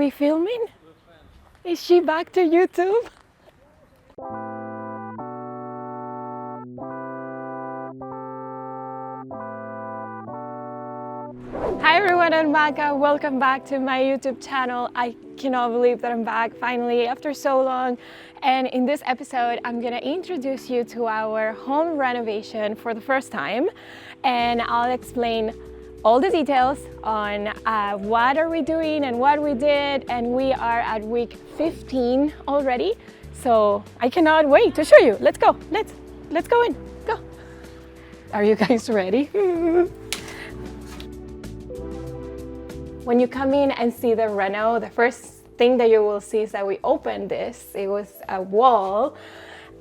we filming? Is she back to YouTube? Hi everyone, I'm Maca. Welcome back to my YouTube channel. I cannot believe that I'm back finally after so long. And in this episode, I'm gonna introduce you to our home renovation for the first time. And I'll explain all the details on what are we doing and what we did. And we are at week 15 already. So I cannot wait to show you. Let's go, let's go in, go. Are you guys ready? When you come in and see the Reno, the first thing that you will see is that we opened this. It was a wall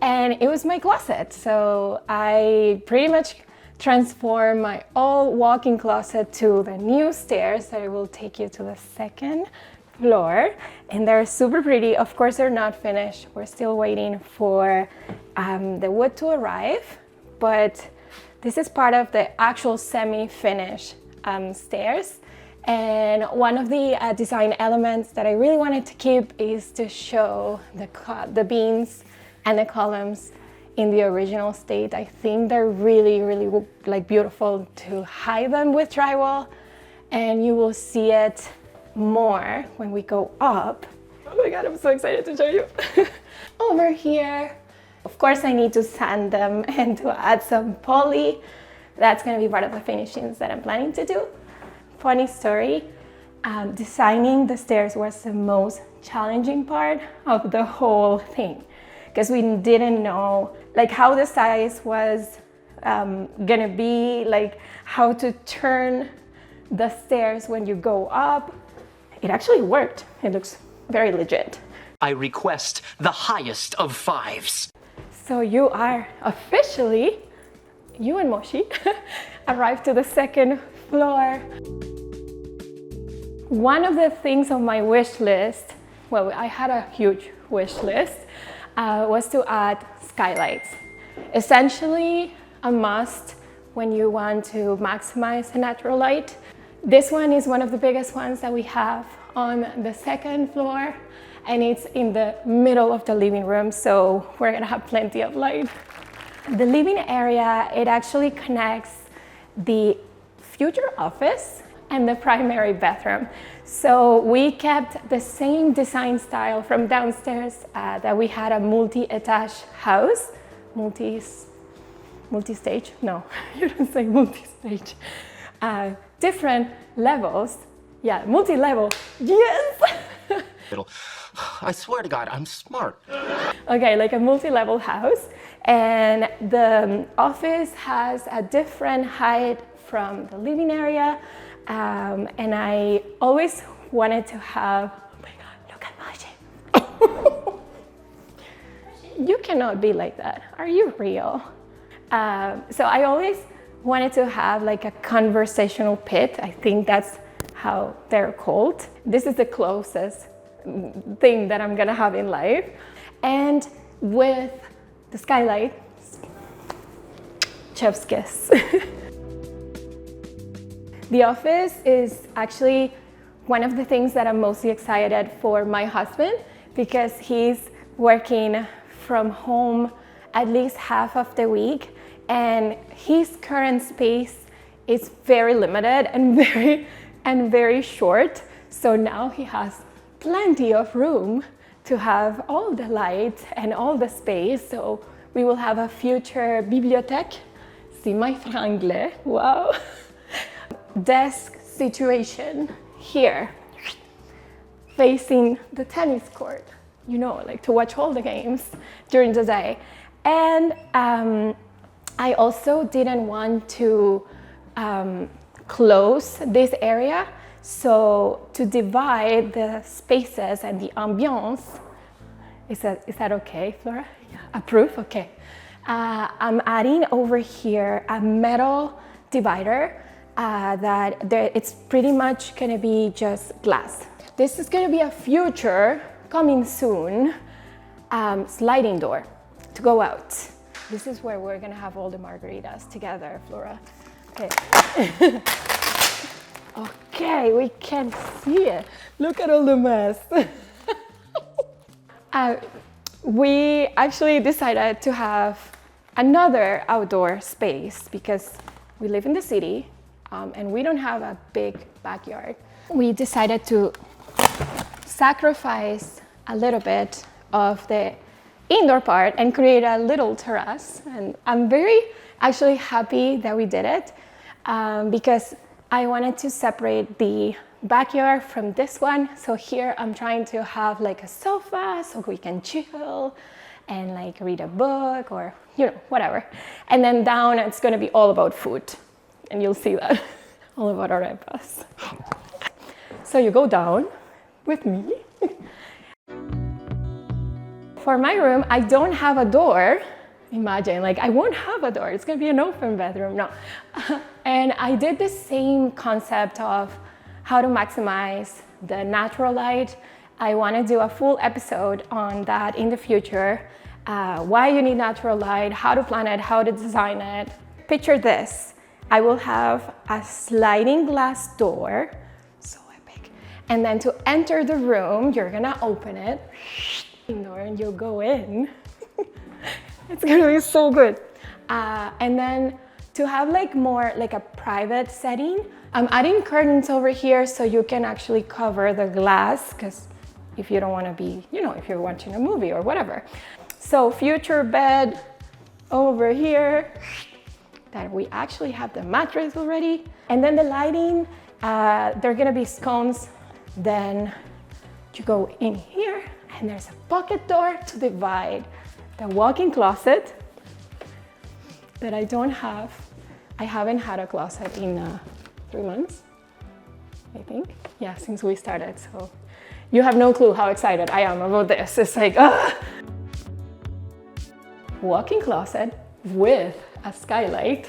and it was my closet. So I pretty much transformed my old walk-in closet to the new stairs that will take you to the second floor. And they're super pretty. Of course, they're not finished. We're still waiting for the wood to arrive, but this is part of the actual semi-finished stairs. And one of the design elements that I really wanted to keep is to show the beams and the columns in the original state. I think they're really like beautiful to hide them with drywall, and you will see it more when we go up. Oh my god, I'm so excited to show you. Over here, of course I need to sand them and to add some poly. That's going to be part of the finishings that I'm planning to do. Funny story, designing the stairs was the most challenging part of the whole thing, because we didn't know like how the size was gonna be, like how to turn the stairs when you go up. It actually worked. It looks very legit. I request the highest of fives. So you are officially, you and Moshi, arrived to the second floor. One of the things on my wish list, well, I had a huge wish list, was to add skylights. Essentially a must when you want to maximize the natural light. This one is one of the biggest ones that we have on the second floor, and it's in the middle of the living room, so we're gonna have plenty of light. The living area, it actually connects the future office and the primary bathroom. So we kept the same design style from downstairs that we had a multi-etage house. Multi-stage? No, you don't say multi-stage. Different levels. Yeah, multi-level. Yes! I swear to God, I'm smart. Okay, like a multi-level house. And the office has a different height from the living area. And I always wanted to have, oh my god, look at Moshi. You cannot be like that. Are you real? So I always wanted to have like a conversational pit. I think that's how they're called. This is the closest thing that I'm gonna have in life. And with the skylight, chef's kiss. The office is actually one of the things that I'm mostly excited for my husband, because he's working from home at least half of the week, and his current space is very limited and very short. So now he has plenty of room to have all the light and all the space. So we will have a future bibliothèque. See my franglais, wow. Desk situation here, facing the tennis court, you know, like to watch all the games during the day. And I also didn't want to close this area, so to divide the spaces and the ambiance. Is that okay, Flora? Yeah. Approve? Okay. I'm adding over here a metal divider it's pretty much gonna be just glass. This is gonna be a future, coming soon, sliding door to go out. This is where we're gonna have all the margaritas together, Flora. Okay. Okay. Okay, we can see it. Look at all the mess. We actually decided to have another outdoor space because we live in the city and we don't have a big backyard. We decided to sacrifice a little bit of the indoor part and create a little terrace. And I'm very actually happy that we did it because I wanted to separate the backyard from this one. So here I'm trying to have like a sofa so we can chill and like read a book or, you know, whatever. And then down it's gonna be all about food. And you'll see that, all about arepas. So you go down with me. For my room, I don't have a door. Imagine, like I won't have a door. It's gonna be an open bedroom, no. And I did the same concept of how to maximize the natural light. I wanna do a full episode on that in the future. Why you need natural light, how to plan it, how to design it. Picture this. I will have a sliding glass door, so epic. And then to enter the room, you're gonna open it, and you'll go in. It's gonna be so good. And then to have like more like a private setting, I'm adding curtains over here so you can actually cover the glass, because if you don't want to be, you know, if you're watching a movie or whatever. So future bed over here, that we actually have the mattress already. And then the lighting, they're gonna be scones. Then you go in here and there's a pocket door to divide the walk-in closet that I don't have. I haven't had a closet in 3 months, I think. Yeah, since we started, so you have no clue how excited I am about this. It's like, walk-in closet with a skylight.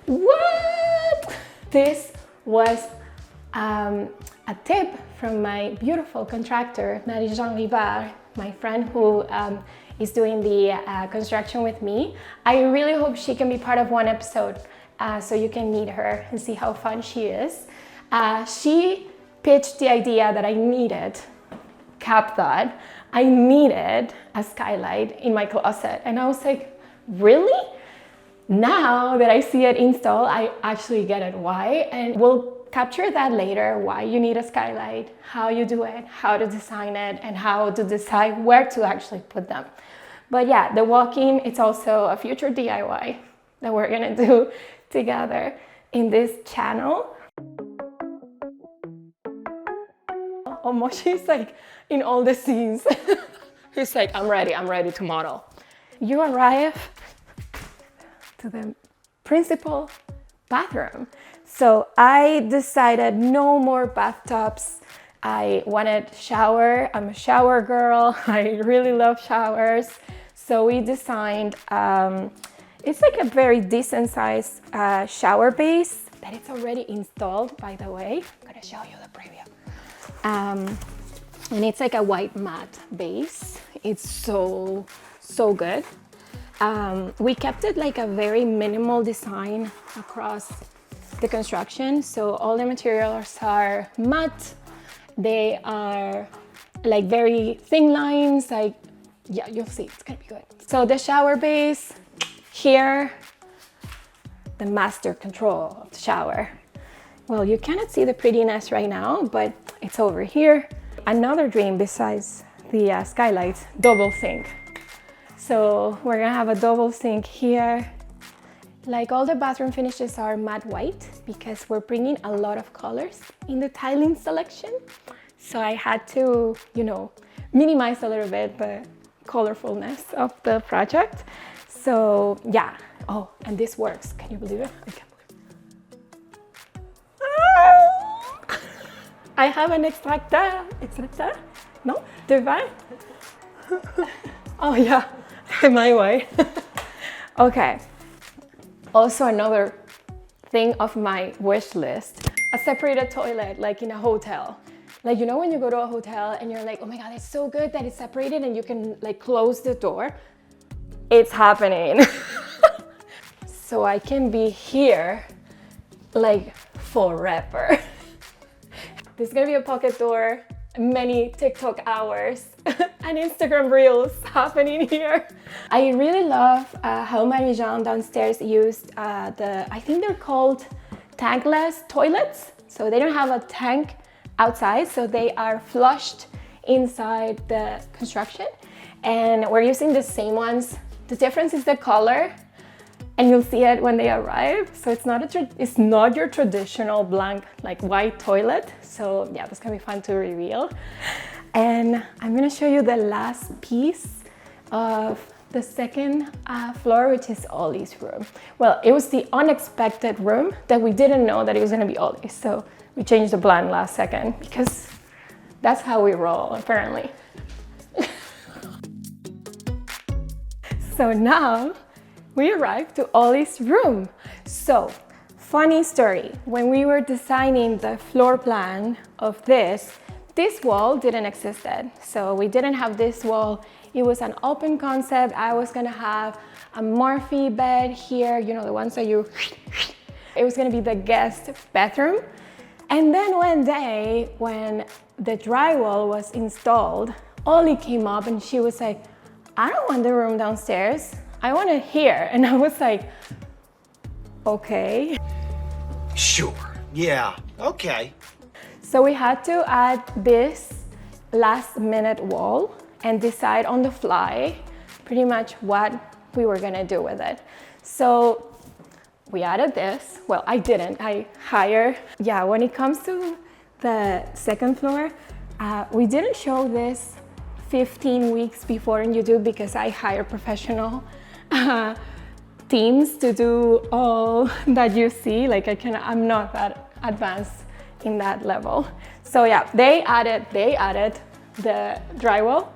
What? This was a tip from my beautiful contractor, 𝘧𝘢𝘤𝘵, my friend who is doing the construction with me. I really hope she can be part of one episode so you can meet her and see how fun she is. She pitched the idea that I needed, cap that, I needed a skylight in my closet. And I was like, really? Now that I see it installed, I actually get it why. And we'll capture that later, why you need a skylight, how you do it, how to design it, and how to decide where to actually put them. But yeah, the walk-in, it's also a future DIY that we're gonna do together in this channel. Oh, Moshe's like in all the scenes. He's like, I'm ready to model. You arrive to the principal bathroom. So I decided no more bathtubs. I wanted shower. I'm a shower girl. I really love showers. So we designed, it's like a very decent sized shower base that it's already installed, by the way. I'm gonna show you the preview. And it's like a white matte base. It's so good. We kept it like a very minimal design across the construction. So all the materials are matte. They are like very thin lines, like, yeah, you'll see, it's gonna be good. So the shower base here, the master control of the shower. Well, you cannot see the prettiness right now, but it's over here. Another dream besides the skylight, double sink. So we're gonna have a double sink here. Like all the bathroom finishes are matte white because we're bringing a lot of colors in the tiling selection. So I had to, you know, minimize a little bit the colorfulness of the project. So yeah, oh, and this works. Can you believe it? I can't believe it. I have an extractor, no? 𝘧𝘢𝘐𝘐? Oh yeah, my way. Okay. Also another thing of my wish list, a separated toilet, like in a hotel. Like, you know, when you go to a hotel and you're like, oh my God, it's so good that it's separated and you can like close the door. It's happening. So I can be here like forever. there's gonna be a pocket door, many TikTok hours, and Instagram reels happening here. I really love how 𝘍𝘦𝘵𝘴 downstairs used I think they're called tankless toilets. So they don't have a tank outside, so they are flushed inside the construction. And we're using the same ones. The difference is the color, and you'll see it when they arrive. So it's not your traditional blank like white toilet. So yeah, that's gonna be fun to reveal. And I'm gonna show you the last piece of the second floor, which is Ollie's room. Well, it was the unexpected room that we didn't know that it was gonna be Ollie's. So we changed the plan last second because that's how we roll, apparently. So now we arrived to Ollie's room. So, funny story. When we were designing the floor plan of this wall didn't exist. So we didn't have this wall. It was an open concept. I was gonna have a Murphy bed here, you know, the ones that you... It was gonna be the guest bathroom. And then one day when the drywall was installed, Ollie came up and she was like, I don't want the room downstairs. I want it here. And I was like, okay. Sure. Yeah. Okay. So we had to add this last minute wall and decide on the fly pretty much what we were gonna do with it. So we added this. Well, I didn't, I hired. Yeah, when it comes to the second floor, we didn't show this 15 weeks before on YouTube because I hire professional teams to do all that you see. Like I'm not that advanced in that level. So yeah, they added the drywall.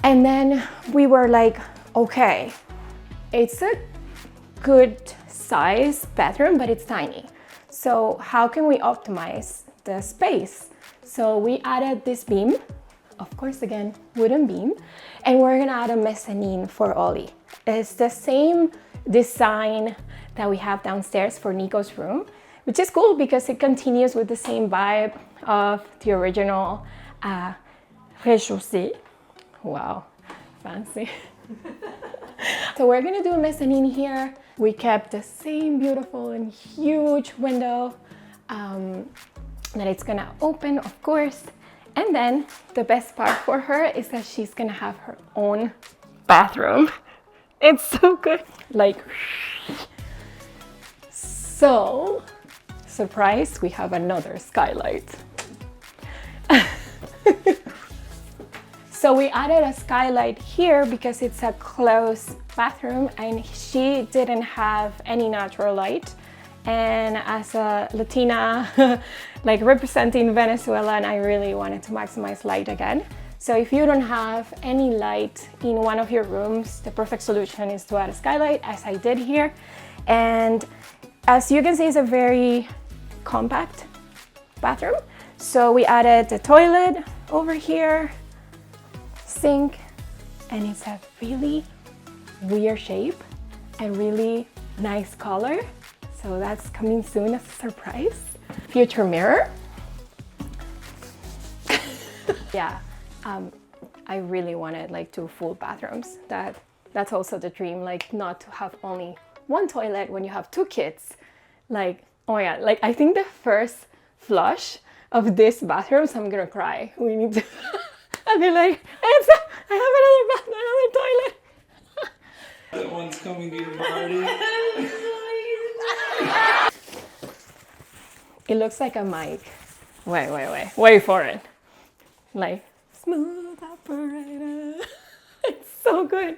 And then we were like, okay, it's a good size bathroom, but it's tiny. So how can we optimize the space? So we added this beam, of course, again, wooden beam, and we're gonna add a mezzanine for Ollie. It's the same design that we have downstairs for Nico's room, which is cool because it continues with the same vibe of the original rez-de-chaussée. Wow, fancy. So we're gonna do a mezzanine here. We kept the same beautiful and huge window that it's gonna open, of course. And then the best part for her is that she's gonna have her own bathroom. It's so good. Like, so, surprise, we have another skylight. So we added a skylight here because it's a closed bathroom and she didn't have any natural light. And as a Latina, like representing Venezuela, and I really wanted to maximize light again. So if you don't have any light in one of your rooms, the perfect solution is to add a skylight, as I did here. And as you can see, it's a very compact bathroom. So we added the toilet over here, sink, and it's a really weird shape and really nice color. So that's coming soon as a surprise. Future mirror. Yeah, I really wanted like 2 full bathrooms. That's also the dream, like not to have only one toilet when you have 2 kids. Like, oh my God, like I think the first flush of this bathroom, so I'm gonna cry. We need to, I'll be like, I have another toilet. That one's coming to your party. It looks like a mic. Wait for it. Like, smooth operator. It's so good.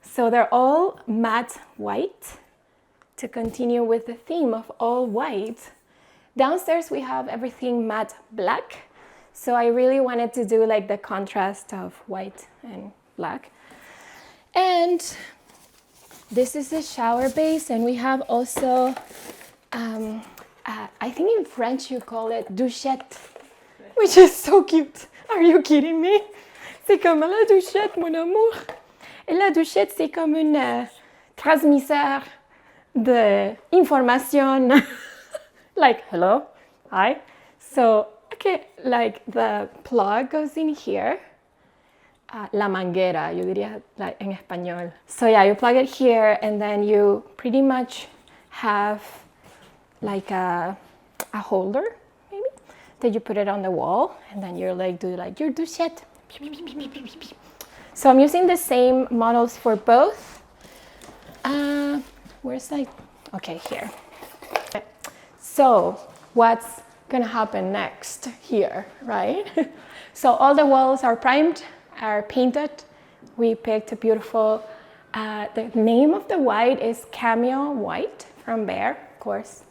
So they're all matte white to continue with the theme of all white. Downstairs we have everything matte black. So I really wanted to do like the contrast of white and black. And this is the shower base, and we have also, I think in French you call it douchette, which is so cute. Are you kidding me? C'est comme la douchette, mon amour. Et la douchette, c'est comme un transmisseur d'information. Like, hello, hi. So, okay, like the plug goes in here. La manguera, yo diría like, en español. So yeah, you plug it here and then you pretty much have like a holder, maybe, that you put it on the wall and then you're like, do like your douchette. So I'm using the same models for both. Where's like, okay, here. So what's gonna happen next here, right? So all the walls are primed, are painted. We picked a beautiful, the name of the white is Cameo White from 𝘠𝘩𝘢, of course.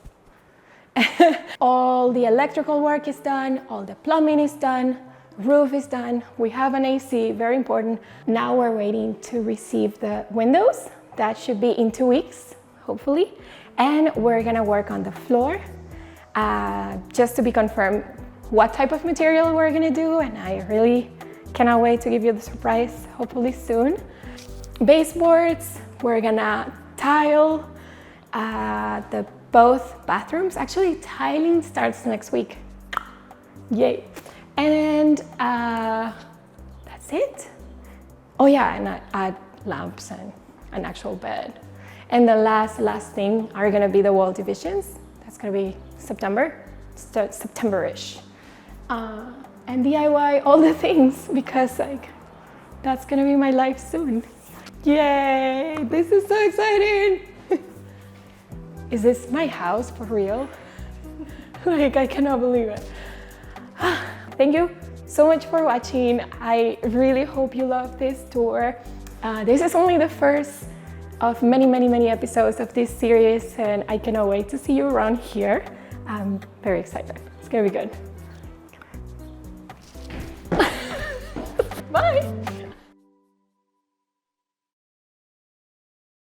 All the electrical work is done, all the plumbing is done, roof is done. We have an AC, very important. Now we're waiting to receive the windows. That should be in 2 weeks, hopefully. And we're gonna work on the floor, just to be confirmed what type of material we're gonna do, and I really cannot wait to give you the surprise, hopefully soon. Baseboards, we're gonna tile both bathrooms. Actually, tiling starts next week. Yay. And that's it. Oh yeah, and I add lamps and an actual bed. And the last thing are gonna be the wall divisions. That's gonna be September-ish. And DIY all the things because like that's gonna be my life soon. Yay, this is so exciting. Is this my house for real? Like I cannot believe it. Thank you so much for watching. I really hope you love this tour. This is only the first of many episodes of this series and I cannot wait to see you around here. I'm very excited. It's gonna be good. Bye!